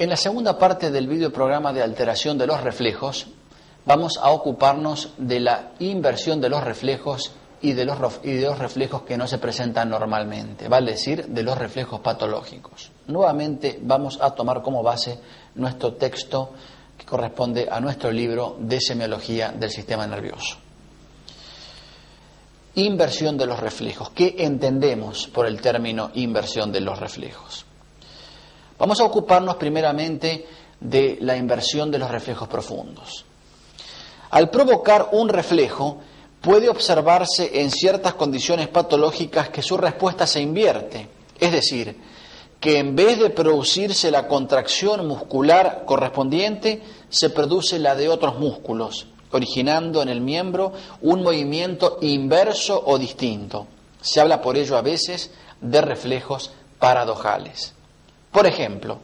En la segunda parte del videoprograma de alteración de los reflejos, vamos a ocuparnos de la inversión de los reflejos y de los reflejos que no se presentan normalmente, vale decir, de los reflejos patológicos. Nuevamente vamos a tomar como base nuestro texto que corresponde a nuestro libro de semiología del sistema nervioso. Inversión de los reflejos. ¿Qué entendemos por el término inversión de los reflejos? Vamos a ocuparnos primeramente de la inversión de los reflejos profundos. Al provocar un reflejo, puede observarse en ciertas condiciones patológicas que su respuesta se invierte, es decir, que en vez de producirse la contracción muscular correspondiente, se produce la de otros músculos, originando en el miembro un movimiento inverso o distinto. Se habla por ello a veces de reflejos paradojales. Por ejemplo,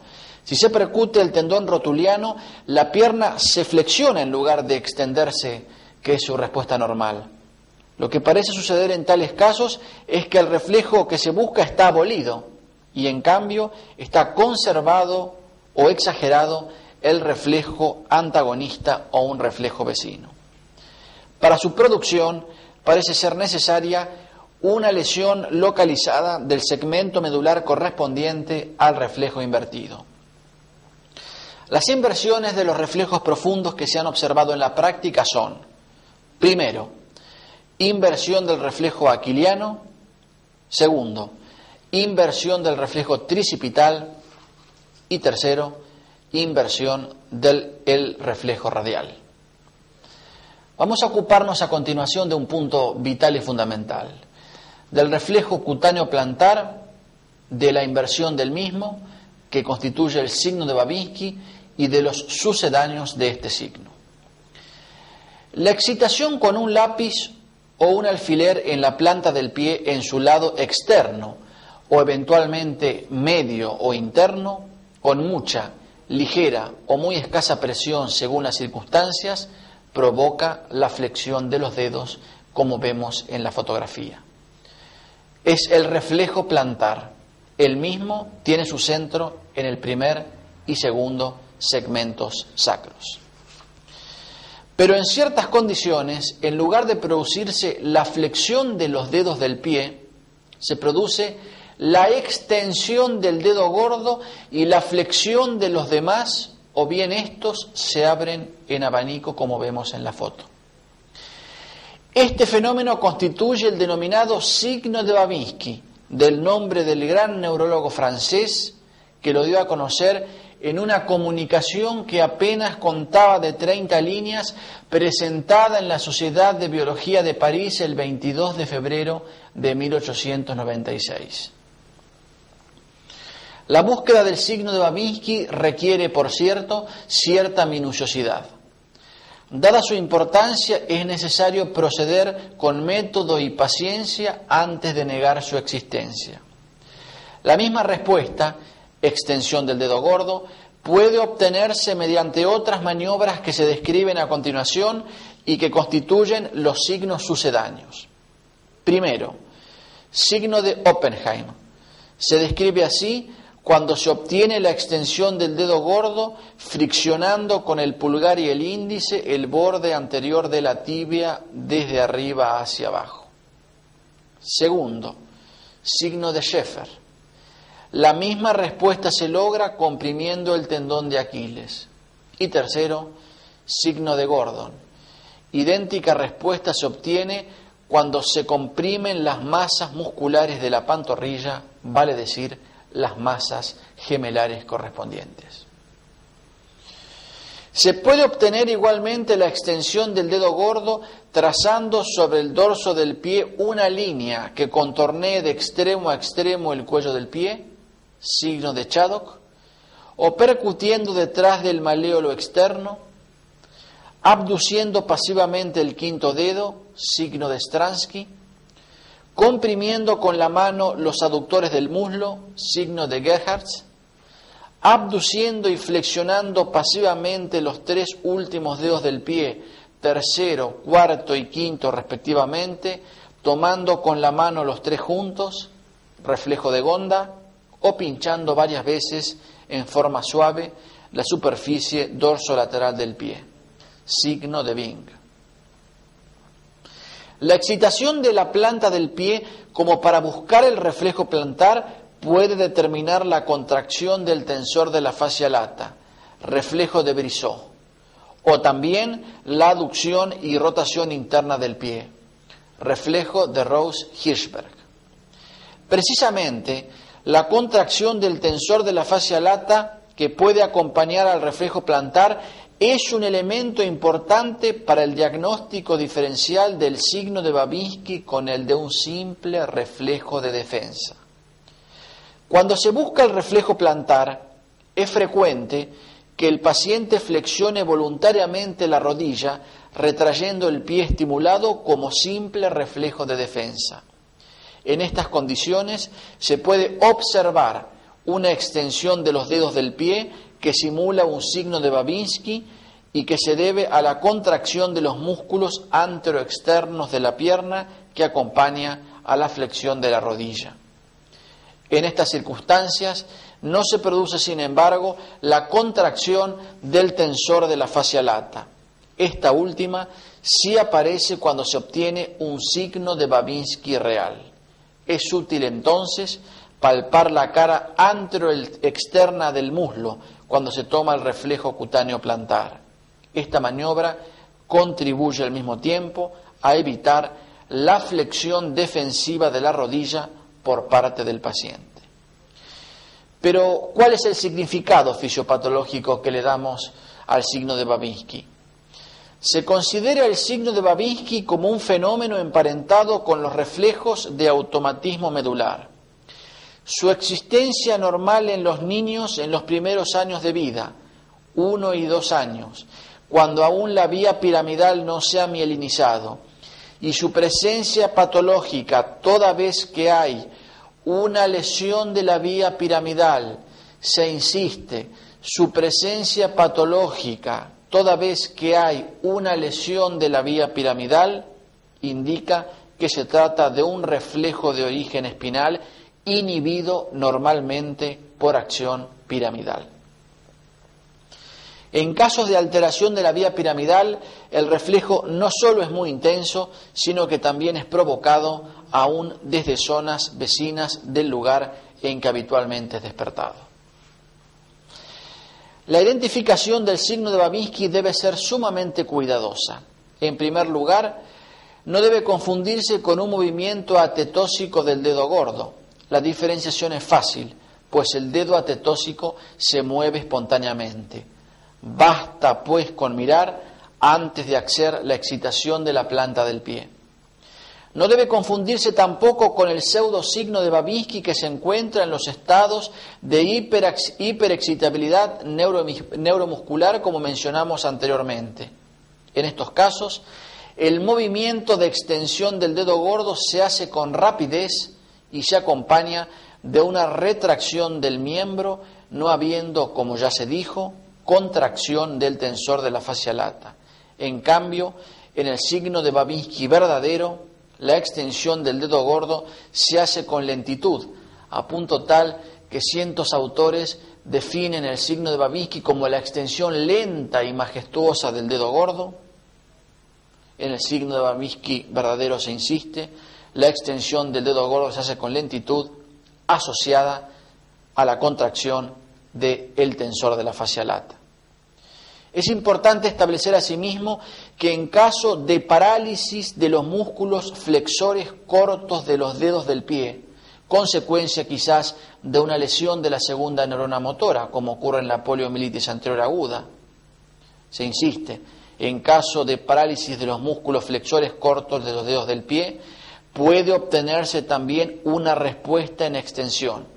si se percute el tendón rotuliano, la pierna se flexiona en lugar de extenderse, que es su respuesta normal. Lo que parece suceder en tales casos es que el reflejo que se busca está abolido y en cambio está conservado o exagerado el reflejo antagonista o un reflejo vecino. Para su producción parece ser necesaria una lesión localizada del segmento medular correspondiente al reflejo invertido. Las inversiones de los reflejos profundos que se han observado en la práctica son: primero, inversión del reflejo aquiliano; segundo, inversión del reflejo tricipital; y tercero, inversión del reflejo radial. Vamos a ocuparnos a continuación de un punto vital y fundamental: del reflejo cutáneo plantar, de la inversión del mismo, que constituye el signo de Babinski, y de los sucedáneos de este signo. La excitación con un lápiz o un alfiler en la planta del pie en su lado externo, o eventualmente medio o interno, con mucha, ligera o muy escasa presión según las circunstancias, provoca la flexión de los dedos, como vemos en la fotografía. Es el reflejo plantar. El mismo tiene su centro en el primer y segundo segmentos sacros. Pero en ciertas condiciones, en lugar de producirse la flexión de los dedos del pie, se produce la extensión del dedo gordo y la flexión de los demás, o bien estos se abren en abanico, como vemos en la foto. Este fenómeno constituye el denominado signo de Babinski, del nombre del gran neurólogo francés que lo dio a conocer en una comunicación que apenas contaba de 30 líneas, presentada en la Sociedad de Biología de París el 22 de febrero de 1896. La búsqueda del signo de Babinski requiere, por cierto, cierta minuciosidad. Dada su importancia, es necesario proceder con método y paciencia antes de negar su existencia. La misma respuesta, extensión del dedo gordo, puede obtenerse mediante otras maniobras que se describen a continuación y que constituyen los signos sucedáneos. Primero, signo de Oppenheim. Se describe así cuando se obtiene la extensión del dedo gordo friccionando con el pulgar y el índice el borde anterior de la tibia desde arriba hacia abajo. Segundo, signo de Schaeffer. La misma respuesta se logra comprimiendo el tendón de Aquiles. Y tercero, signo de Gordon. Idéntica respuesta se obtiene cuando se comprimen las masas musculares de la pantorrilla, vale decir, las masas gemelares correspondientes. Se puede obtener igualmente la extensión del dedo gordo trazando sobre el dorso del pie una línea que contornee de extremo a extremo el cuello del pie, signo de Chaddock, o percutiendo detrás del maléolo externo, abduciendo pasivamente el quinto dedo, signo de Stransky, comprimiendo con la mano los aductores del muslo, signo de Gerhardt, abduciendo y flexionando pasivamente los tres últimos dedos del pie, tercero, cuarto y quinto respectivamente, tomando con la mano los tres juntos, reflejo de Gonda, o pinchando varias veces en forma suave, la superficie dorsolateral del pie. Signo de Bing. La excitación de la planta del pie como para buscar el reflejo plantar puede determinar la contracción del tensor de la fascia lata, reflejo de Brisot, o también la aducción y rotación interna del pie, reflejo de Rose-Hirschberg. Precisamente, la contracción del tensor de la fascia lata que puede acompañar al reflejo plantar es un elemento importante para el diagnóstico diferencial del signo de Babinski con el de un simple reflejo de defensa. Cuando se busca el reflejo plantar, es frecuente que el paciente flexione voluntariamente la rodilla, retrayendo el pie estimulado como simple reflejo de defensa. En estas condiciones se puede observar una extensión de los dedos del pie que simula un signo de Babinski y que se debe a la contracción de los músculos anteroexternos de la pierna que acompaña a la flexión de la rodilla. En estas circunstancias no se produce, sin embargo, la contracción del tensor de la fascia lata. Esta última sí aparece cuando se obtiene un signo de Babinski real. Es útil entonces palpar la cara anteroexterna del muslo cuando se toma el reflejo cutáneo plantar. Esta maniobra contribuye al mismo tiempo a evitar la flexión defensiva de la rodilla por parte del paciente. Pero, ¿cuál es el significado fisiopatológico que le damos al signo de Babinski? Se considera el signo de Babinski como un fenómeno emparentado con los reflejos de automatismo medular. Su existencia normal en los niños en los primeros años de vida, 1 y 2 años, cuando aún la vía piramidal no se ha mielinizado, y su presencia patológica toda vez que hay una lesión de la vía piramidal, se insiste, su presencia patológica toda vez que hay una lesión de la vía piramidal, indica que se trata de un reflejo de origen espinal inhibido normalmente por acción piramidal. En casos de alteración de la vía piramidal, el reflejo no solo es muy intenso, sino que también es provocado aún desde zonas vecinas del lugar en que habitualmente es despertado. La identificación del signo de Babinski debe ser sumamente cuidadosa. En primer lugar, no debe confundirse con un movimiento atetósico del dedo gordo. La diferenciación es fácil, pues el dedo atetósico se mueve espontáneamente. Basta, pues, con mirar antes de hacer la excitación de la planta del pie. No debe confundirse tampoco con el pseudosigno de Babinski que se encuentra en los estados de hiperexcitabilidad neuromuscular, como mencionamos anteriormente. En estos casos, el movimiento de extensión del dedo gordo se hace con rapidez y se acompaña de una retracción del miembro, no habiendo, como ya se dijo, contracción del tensor de la fascia lata. En cambio, en el signo de Babinski verdadero, la extensión del dedo gordo se hace con lentitud, a punto tal que cientos autores definen el signo de Babinski como la extensión lenta y majestuosa del dedo gordo. En el signo de Babinski verdadero se insiste, la extensión del dedo gordo se hace con lentitud asociada a la contracción del tensor de la fascia lata. Es importante establecer asimismo que en caso de parálisis de los músculos flexores cortos de los dedos del pie, consecuencia quizás de una lesión de la segunda neurona motora, como ocurre en la poliomielitis anterior aguda, se insiste, en caso de parálisis de los músculos flexores cortos de los dedos del pie, puede obtenerse también una respuesta en extensión.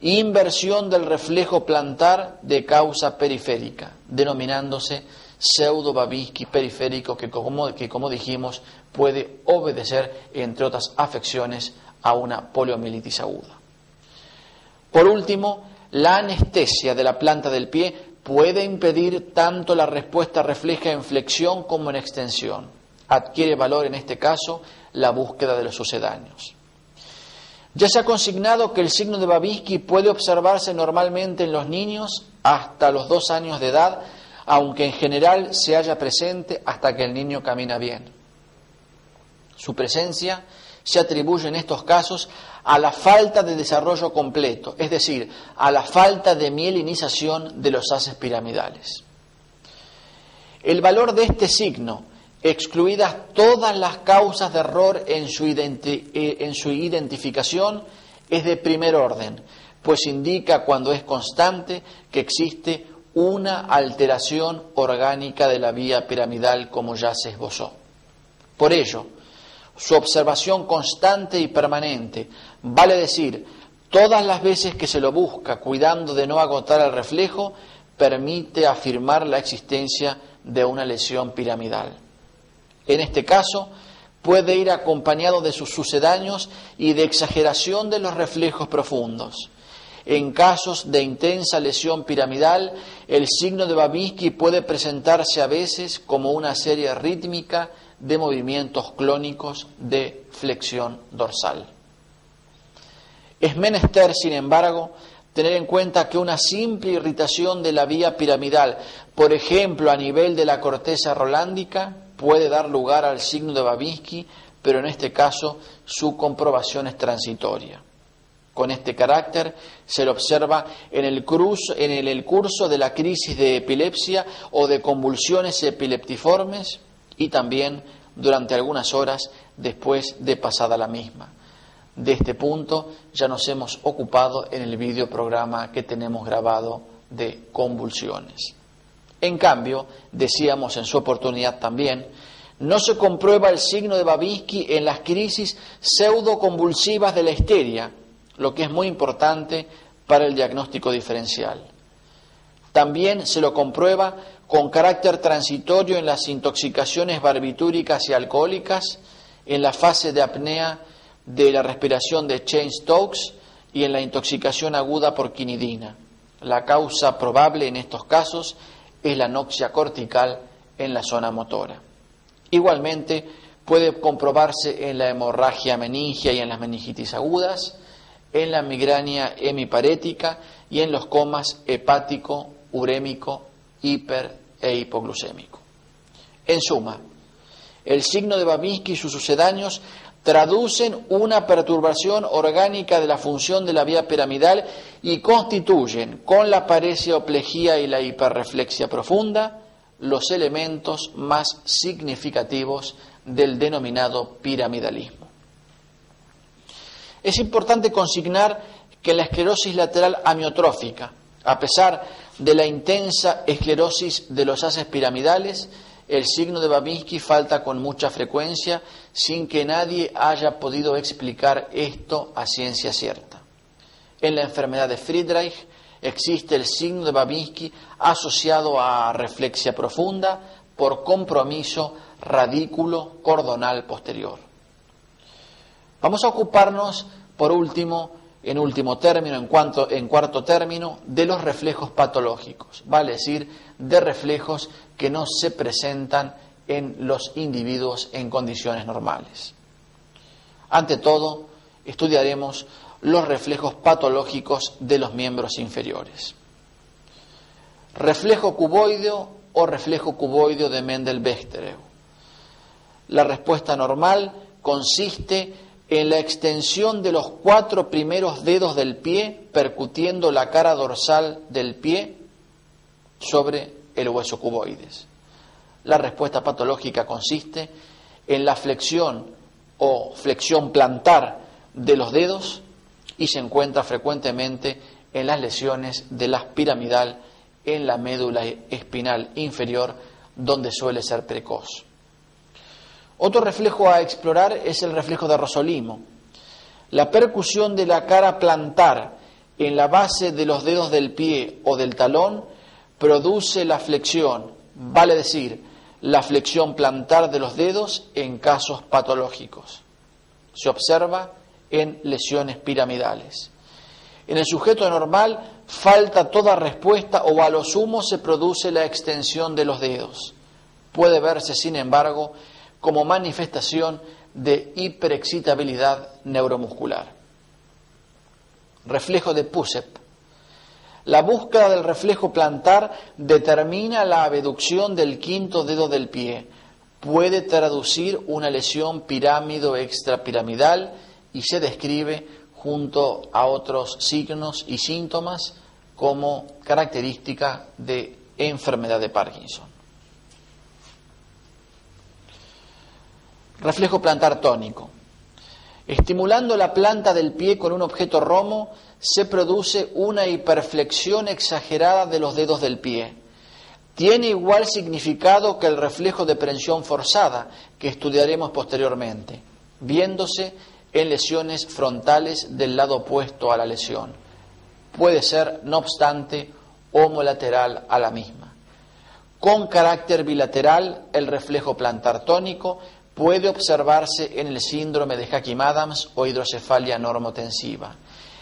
Inversión del reflejo plantar de causa periférica, denominándose pseudo-Babinski periférico, que como dijimos puede obedecer, entre otras afecciones, a una poliomielitis aguda. Por último, la anestesia de la planta del pie puede impedir tanto la respuesta refleja en flexión como en extensión. Adquiere valor en este caso la búsqueda de los sucedáneos. Ya se ha consignado que el signo de Babinski puede observarse normalmente en los niños hasta los 2 años de edad, aunque en general se halla presente hasta que el niño camina bien. Su presencia se atribuye en estos casos a la falta de desarrollo completo, es decir, a la falta de mielinización de los haces piramidales. El valor de este signo, excluidas todas las causas de error en su identificación, es de primer orden, pues indica cuando es constante que existe una alteración orgánica de la vía piramidal como ya se esbozó. Por ello, su observación constante y permanente, vale decir, todas las veces que se lo busca cuidando de no agotar el reflejo, permite afirmar la existencia de una lesión piramidal. En este caso, puede ir acompañado de sus sucedáneos y de exageración de los reflejos profundos. En casos de intensa lesión piramidal, el signo de Babinski puede presentarse a veces como una serie rítmica de movimientos clónicos de flexión dorsal. Es menester, sin embargo, tener en cuenta que una simple irritación de la vía piramidal, por ejemplo a nivel de la corteza rolándica, puede dar lugar al signo de Babinski, pero en este caso su comprobación es transitoria. Con este carácter se lo observa en el curso de la crisis de epilepsia o de convulsiones epileptiformes y también durante algunas horas después de pasada la misma. De este punto ya nos hemos ocupado en el videoprograma que tenemos grabado de convulsiones. En cambio, decíamos en su oportunidad también, no se comprueba el signo de Babinski en las crisis pseudoconvulsivas de la histeria, lo que es muy importante para el diagnóstico diferencial. También se lo comprueba con carácter transitorio en las intoxicaciones barbitúricas y alcohólicas, en la fase de apnea de la respiración de Cheyne-Stokes y en la intoxicación aguda por quinidina. La causa probable en estos casos es la anoxia cortical en la zona motora. Igualmente puede comprobarse en la hemorragia meningia y en las meningitis agudas, en la migraña hemiparética y en los comas hepático, urémico, hiper e hipoglucémico. En suma, el signo de Babinski y sus sucedáneos traducen una perturbación orgánica de la función de la vía piramidal y constituyen, con la paresioplejía y la hiperreflexia profunda, los elementos más significativos del denominado piramidalismo. Es importante consignar que la esclerosis lateral amiotrófica, a pesar de la intensa esclerosis de los haces piramidales, el signo de Babinski falta con mucha frecuencia sin que nadie haya podido explicar esto a ciencia cierta. En la enfermedad de Friedreich existe el signo de Babinski asociado a reflexia profunda por compromiso radículo cordonal posterior. Vamos a ocuparnos, por último, en cuarto término, de los reflejos patológicos, vale decir, de reflejos que no se presentan en los individuos en condiciones normales. Ante todo, estudiaremos los reflejos patológicos de los miembros inferiores. Reflejo cuboideo o reflejo cuboideo de Mendel-Bechterew. La respuesta normal consiste en la extensión de los 4 primeros dedos del pie percutiendo la cara dorsal del pie sobre el hueso cuboides. La respuesta patológica consiste en la flexión o flexión plantar de los dedos y se encuentra frecuentemente en las lesiones de la piramidal en la médula espinal inferior, donde suele ser precoz. Otro reflejo a explorar es el reflejo de Rossolimo. La percusión de la cara plantar en la base de los dedos del pie o del talón produce la flexión, vale decir, la flexión plantar de los dedos en casos patológicos. Se observa en lesiones piramidales. En el sujeto normal falta toda respuesta o a lo sumo se produce la extensión de los dedos. Puede verse, sin embargo, como manifestación de hiperexcitabilidad neuromuscular. reflejo de Pucep. La búsqueda del reflejo plantar determina la abducción del quinto dedo del pie. Puede traducir una lesión pirámido extrapiramidal y se describe junto a otros signos y síntomas como característica de enfermedad de Parkinson. Reflejo plantar tónico. Estimulando la planta del pie con un objeto romo, se produce una hiperflexión exagerada de los dedos del pie. Tiene igual significado que el reflejo de prensión forzada, que estudiaremos posteriormente, viéndose en lesiones frontales del lado opuesto a la lesión. Puede ser, no obstante, homolateral a la misma. Con carácter bilateral, el reflejo plantar tónico puede observarse en el síndrome de Hakim-Adams o hidrocefalia normotensiva.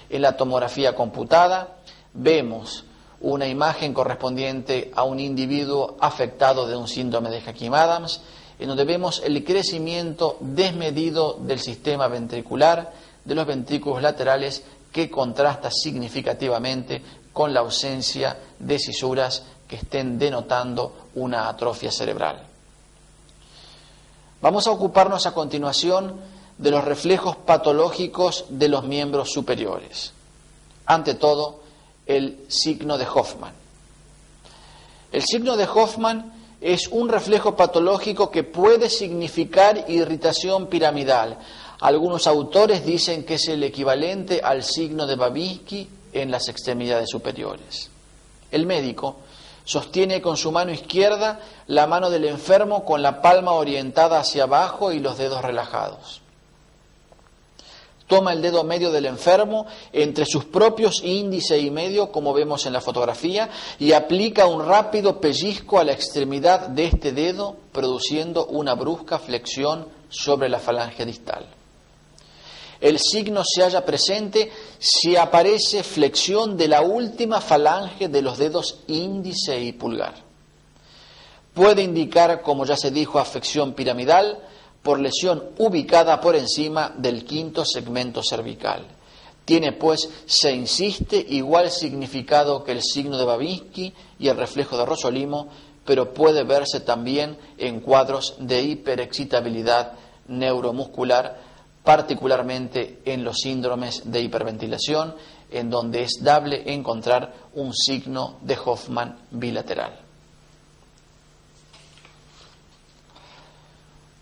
En la tomografía computada vemos una imagen correspondiente a un individuo afectado de un síndrome de Hakim-Adams, en donde vemos el crecimiento desmedido del sistema ventricular, de los ventrículos laterales, que contrasta significativamente con la ausencia de cisuras que estén denotando una atrofia cerebral. Vamos a ocuparnos a continuación de los reflejos patológicos de los miembros superiores. Ante todo, el signo de Hoffman. El signo de Hoffman es un reflejo patológico que puede significar irritación piramidal. Algunos autores dicen que es el equivalente al signo de Babinski en las extremidades superiores. El médico sostiene con su mano izquierda la mano del enfermo con la palma orientada hacia abajo y los dedos relajados. Toma el dedo medio del enfermo entre sus propios índice y medio, como vemos en la fotografía, y aplica un rápido pellizco a la extremidad de este dedo, produciendo una brusca flexión sobre la falange distal. El signo se halla presente si aparece flexión de la última falange de los dedos índice y pulgar. Puede indicar, como ya se dijo, afección piramidal por lesión ubicada por encima del quinto segmento cervical. Tiene, pues, se insiste, igual significado que el signo de Babinski y el reflejo de Rossolimo, pero puede verse también en cuadros de hiperexcitabilidad neuromuscular, particularmente en los síndromes de hiperventilación, en donde es dable encontrar un signo de Hoffman bilateral.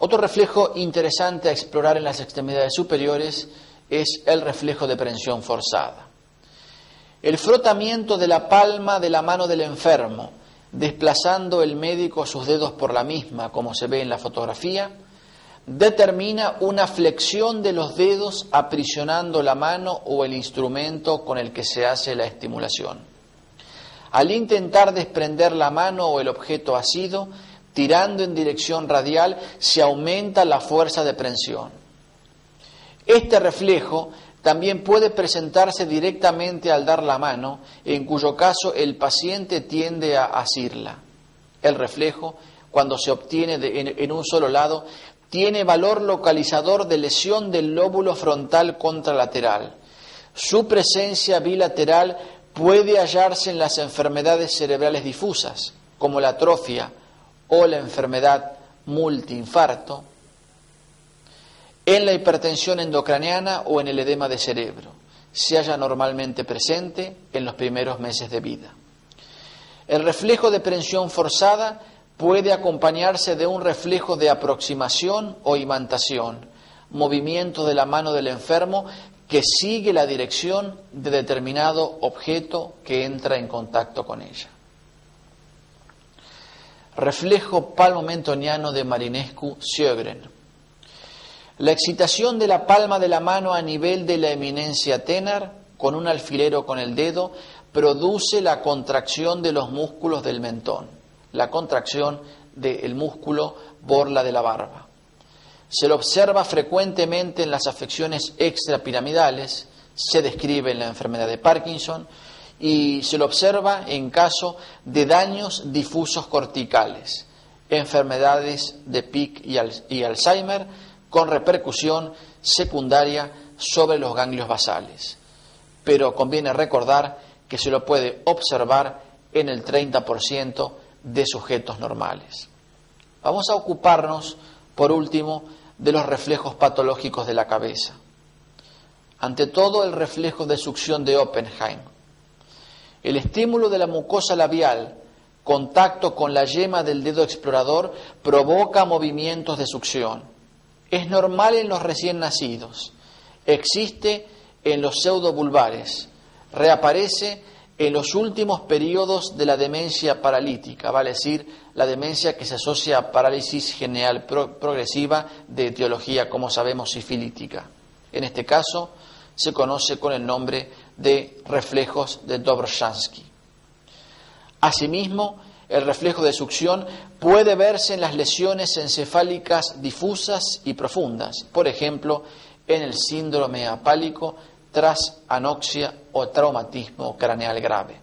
Otro reflejo interesante a explorar en las extremidades superiores es el reflejo de prensión forzada. El frotamiento de la palma de la mano del enfermo, desplazando el médico sus dedos por la misma, como se ve en la fotografía, determina una flexión de los dedos aprisionando la mano o el instrumento con el que se hace la estimulación. Al intentar desprender la mano o el objeto asido, tirando en dirección radial, se aumenta la fuerza de prensión. Este reflejo también puede presentarse directamente al dar la mano, en cuyo caso el paciente tiende a asirla. El reflejo, cuando se obtiene en un solo lado, tiene valor localizador de lesión del lóbulo frontal contralateral. Su presencia bilateral puede hallarse en las enfermedades cerebrales difusas, como la atrofia o la enfermedad multiinfarto, en la hipertensión endocraniana o en el edema de cerebro. Se halla normalmente presente en los primeros meses de vida. El reflejo de prensión forzada puede acompañarse de un reflejo de aproximación o imantación, movimiento de la mano del enfermo que sigue la dirección de determinado objeto que entra en contacto con ella. Reflejo palmo-mentoniano de Marinescu-Sjögren. La excitación de la palma de la mano a nivel de la eminencia tenar, con un alfilero con el dedo, produce la contracción de los músculos del mentón, la contracción del músculo borla de la barba. Se lo observa frecuentemente en las afecciones extrapiramidales, se describe en la enfermedad de Parkinson, y se lo observa en caso de daños difusos corticales, enfermedades de Pick y Alzheimer, con repercusión secundaria sobre los ganglios basales. pero conviene recordar que se lo puede observar en el 30% de sujetos normales. Vamos a ocuparnos, por último, de los reflejos patológicos de la cabeza. Ante todo, el reflejo de succión de Oppenheim. El estímulo de la mucosa labial, contacto con la yema del dedo explorador, provoca movimientos de succión. Es normal en los recién nacidos. Existe en los pseudovulvares. Reaparece en los últimos periodos de la demencia paralítica, vale decir, la demencia que se asocia a parálisis general progresiva de etiología, como sabemos, sifilítica. En este caso, se conoce con el nombre de reflejos de Dobrzansky. Asimismo, el reflejo de succión puede verse en las lesiones encefálicas difusas y profundas, por ejemplo, en el síndrome apálico tras anoxia o traumatismo craneal grave.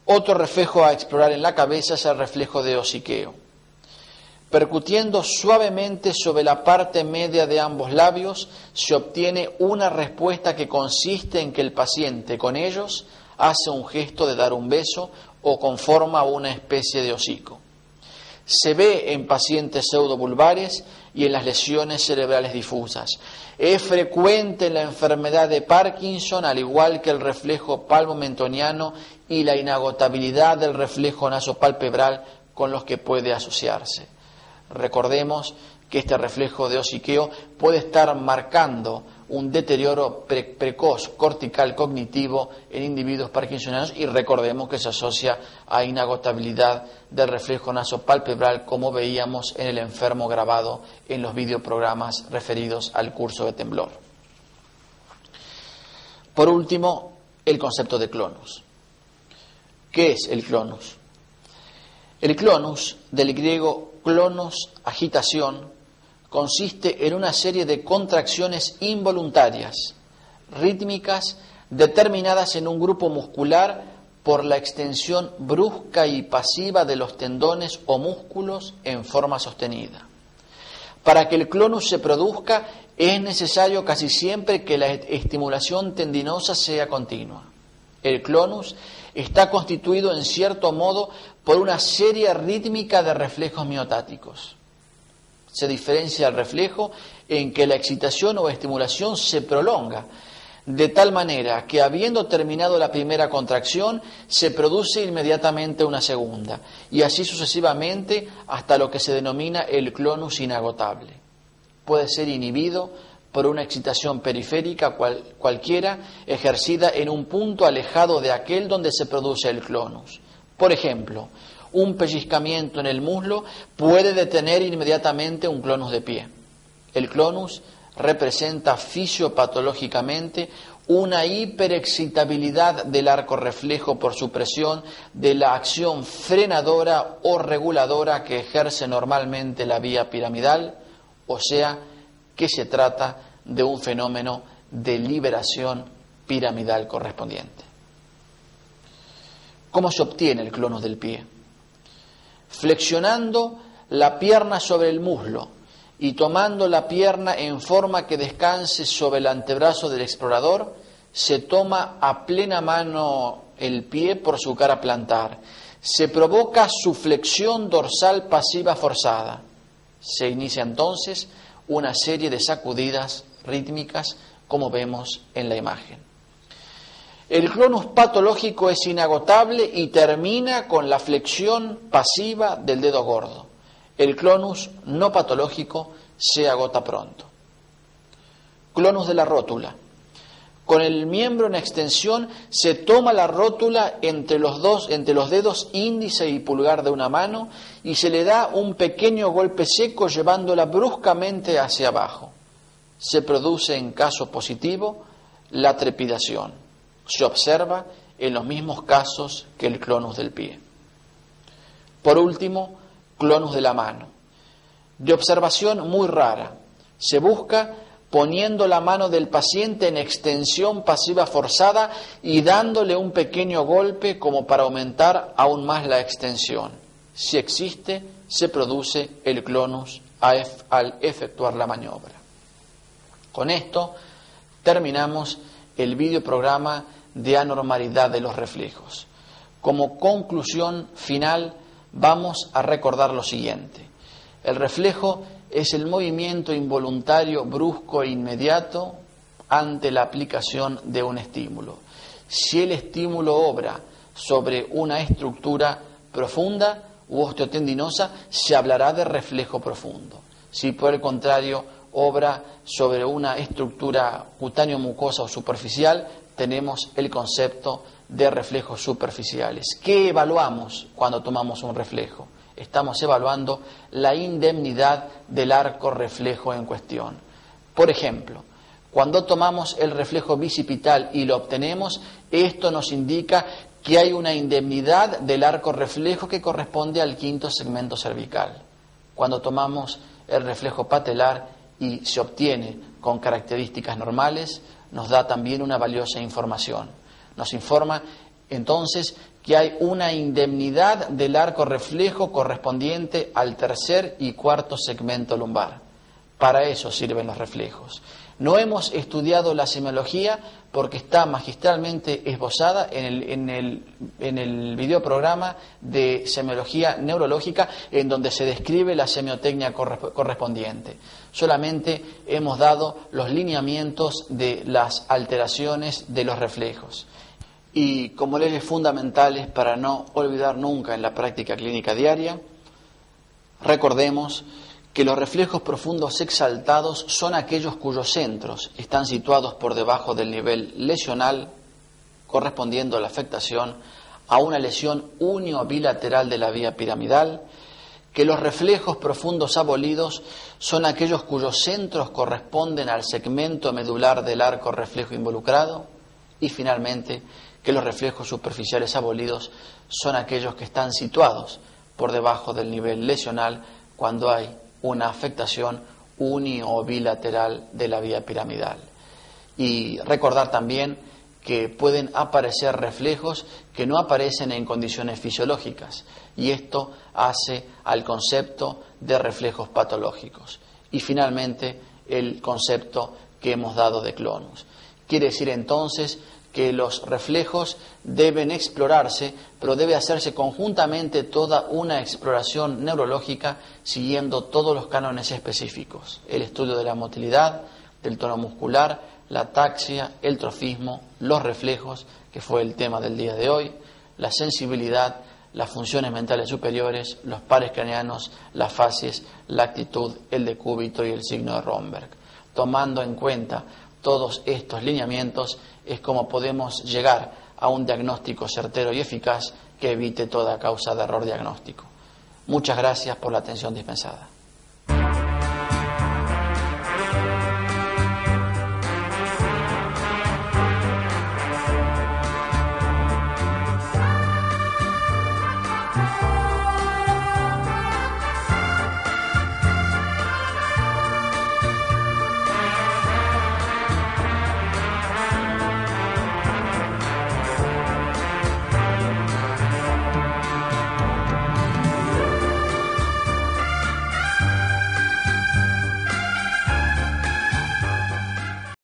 Otro reflejo a explorar en la cabeza es el reflejo de hociqueo. Percutiendo suavemente sobre la parte media de ambos labios, se obtiene una respuesta que consiste en que el paciente con ellos hace un gesto de dar un beso o conforma una especie de hocico. Se ve en pacientes pseudovulvares y en las lesiones cerebrales difusas. Es frecuente en la enfermedad de Parkinson, al igual que el reflejo palmomentoniano y la inagotabilidad del reflejo nasopalpebral con los que puede asociarse. Recordemos que este reflejo de hociqueo puede estar marcando un deterioro precoz cortical cognitivo en individuos parkinsonianos y recordemos que se asocia a inagotabilidad del reflejo nasopalpebral, como veíamos en el enfermo grabado en los videoprogramas referidos al curso de temblor. Por último, el concepto de clonus. ¿Qué es el clonus? El clonus, del griego clonos, agitación, consiste en una serie de contracciones involuntarias, rítmicas, determinadas en un grupo muscular por la extensión brusca y pasiva de los tendones o músculos en forma sostenida. Para que el clonus se produzca, es necesario casi siempre que la estimulación tendinosa sea continua. El clonus está constituido en cierto modo por una serie rítmica de reflejos miotáticos. Se diferencia el reflejo en que la excitación o estimulación se prolonga, de tal manera que habiendo terminado la primera contracción, se produce inmediatamente una segunda, y así sucesivamente hasta lo que se denomina el clonus inagotable. Puede ser inhibido por una excitación periférica cualquiera ejercida en un punto alejado de aquel donde se produce el clonus. Por ejemplo, un pellizcamiento en el muslo puede detener inmediatamente un clonus de pie. El clonus representa fisiopatológicamente una hiperexcitabilidad del arco reflejo por supresión de la acción frenadora o reguladora que ejerce normalmente la vía piramidal, o sea, que se trata de un fenómeno de liberación piramidal correspondiente. ¿Cómo se obtiene el clonus del pie? Flexionando la pierna sobre el muslo y tomando la pierna en forma que descanse sobre el antebrazo del explorador, se toma a plena mano el pie por su cara plantar. Se provoca su flexión dorsal pasiva forzada. Se inicia entonces una serie de sacudidas rítmicas, como vemos en la imagen. El clonus patológico es inagotable y termina con la flexión pasiva del dedo gordo. El clonus no patológico se agota pronto. Clonus de la rótula. Con el miembro en extensión se toma la rótula entre los dedos índice y pulgar de una mano y se le da un pequeño golpe seco llevándola bruscamente hacia abajo. Se produce en caso positivo la trepidación. Se observa en los mismos casos que el clonus del pie. Por último, clonus de la mano. De observación muy rara. Se busca poniendo la mano del paciente en extensión pasiva forzada y dándole un pequeño golpe como para aumentar aún más la extensión. Si existe, se produce el clonus al efectuar la maniobra. Con esto terminamos el videoprograma de anormalidad de los reflejos. Como conclusión final, vamos a recordar lo siguiente. El reflejo es el movimiento involuntario, brusco e inmediato ante la aplicación de un estímulo. Si el estímulo obra sobre una estructura profunda u osteotendinosa, se hablará de reflejo profundo. Si por el contrario obra sobre una estructura cutáneo-mucosa o superficial, tenemos el concepto de reflejos superficiales. ¿Qué evaluamos cuando tomamos un reflejo? Estamos evaluando la indemnidad del arco reflejo en cuestión. Por ejemplo, cuando tomamos el reflejo bicipital y lo obtenemos, esto nos indica que hay una indemnidad del arco reflejo que corresponde al quinto segmento cervical. Cuando tomamos el reflejo patelar y se obtiene con características normales, nos da también una valiosa información. Nos informa entonces que hay una indemnidad del arco reflejo correspondiente al tercer y cuarto segmento lumbar. Para eso sirven los reflejos. No hemos estudiado la semiología porque está magistralmente esbozada en el videoprograma de semiología neurológica, en donde se describe la semiotecnia correspondiente. Solamente hemos dado los lineamientos de las alteraciones de los reflejos. Y como leyes fundamentales para no olvidar nunca en la práctica clínica diaria, recordemos que los reflejos profundos exaltados son aquellos cuyos centros están situados por debajo del nivel lesional, correspondiendo a la afectación a una lesión unio bilateral de la vía piramidal, que los reflejos profundos abolidos son aquellos cuyos centros corresponden al segmento medular del arco reflejo involucrado, y finalmente que los reflejos superficiales abolidos son aquellos que están situados por debajo del nivel lesional cuando hay una afectación uni o bilateral de la vía piramidal. Y recordar también que pueden aparecer reflejos que no aparecen en condiciones fisiológicas, y esto hace al concepto de reflejos patológicos. Y finalmente el concepto que hemos dado de clonus. Quiere decir entonces que los reflejos deben explorarse, pero debe hacerse conjuntamente toda una exploración neurológica siguiendo todos los cánones específicos. El estudio de la motilidad, del tono muscular, la ataxia, el trofismo, los reflejos, que fue el tema del día de hoy, la sensibilidad, las funciones mentales superiores, los pares craneanos, las facies, la actitud, el decúbito y el signo de Romberg. Tomando en cuenta todos estos lineamientos es como podemos llegar a un diagnóstico certero y eficaz que evite toda causa de error diagnóstico. Muchas gracias por la atención dispensada.